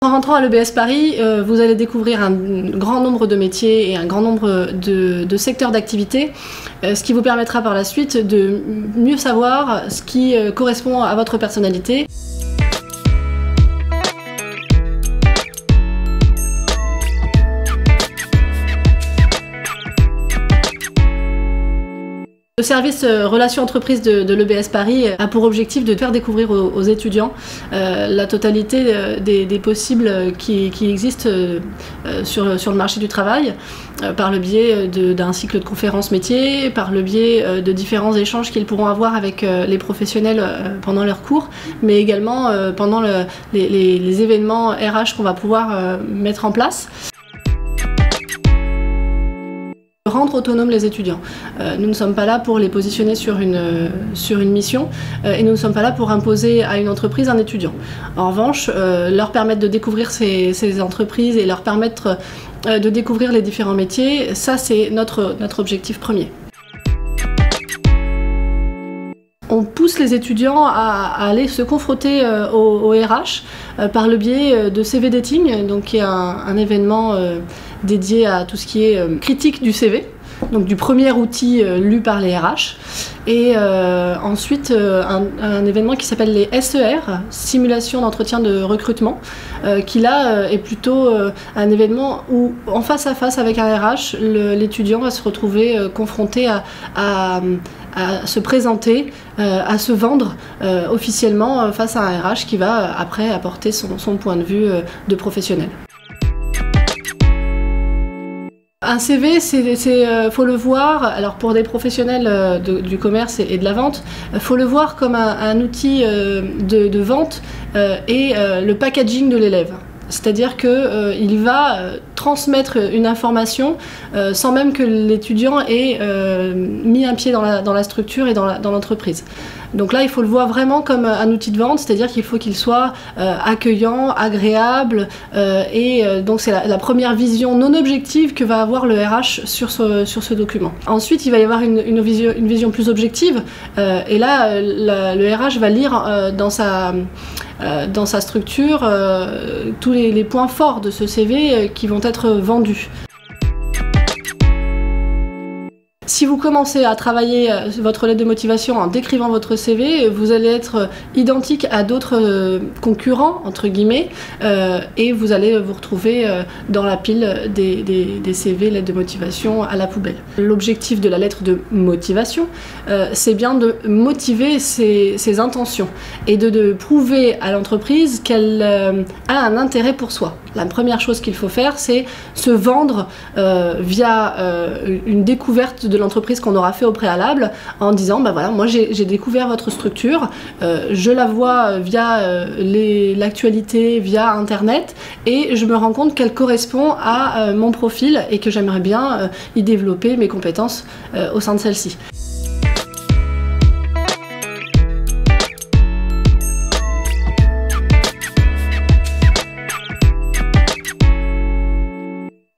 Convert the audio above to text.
En rentrant à l'EBS Paris, vous allez découvrir un grand nombre de métiers et un grand nombre de secteurs d'activité, ce qui vous permettra par la suite de mieux savoir ce qui correspond à votre personnalité. Le service Relations Entreprises de l'EBS Paris a pour objectif de faire découvrir aux étudiants la totalité des possibles qui existent sur le marché du travail, par le biais d'un cycle de conférences métiers, par le biais de différents échanges qu'ils pourront avoir avec les professionnels pendant leurs cours, mais également pendant les événements RH qu'on va pouvoir mettre en place. Rendre autonomes les étudiants. Nous ne sommes pas là pour les positionner sur une mission et nous ne sommes pas là pour imposer à une entreprise un étudiant. En revanche, leur permettre de découvrir ces entreprises et leur permettre de découvrir les différents métiers, ça c'est notre objectif premier. On pousse les étudiants à aller se confronter au RH par le biais de CV Dating, donc qui est un événement dédié à tout ce qui est critique du CV, donc du premier outil lu par les RH, et ensuite un événement qui s'appelle les SER, Simulation d'entretien de recrutement, qui là est plutôt un événement où en face à face avec un RH, l'étudiant va se retrouver confronté à se présenter, à se vendre officiellement face à un RH qui va après apporter son point de vue de professionnel. Un CV, faut le voir, alors pour des professionnels du commerce et de la vente, faut le voir comme un outil de vente et le packaging de l'élève. C'est-à-dire qu'il va transmettre une information sans même que l'étudiant ait mis un pied dans la structure et dans l'entreprise. Donc là, il faut le voir vraiment comme un outil de vente, c'est-à-dire qu'il faut qu'il soit accueillement, agréable, et donc c'est la première vision non objective que va avoir le RH sur ce document. Ensuite, il va y avoir une vision plus objective, et là, le RH va lire dans sa structure tous les points forts de ce CV qui vont être vendus. Si vous commencez à travailler votre lettre de motivation en décrivant votre CV, vous allez être identique à d'autres concurrents, entre guillemets, et vous allez vous retrouver dans la pile des CV, lettres de motivation à la poubelle. L'objectif de la lettre de motivation, c'est bien de motiver ses intentions et de prouver à l'entreprise qu'elle a un intérêt pour soi. La première chose qu'il faut faire, c'est se vendre via une découverte de l'entreprise qu'on aura fait au préalable en disant bah voilà, moi j'ai découvert votre structure, je la vois via l'actualité, via internet, et je me rends compte qu'elle correspond à mon profil et que j'aimerais bien y développer mes compétences au sein de celle-ci.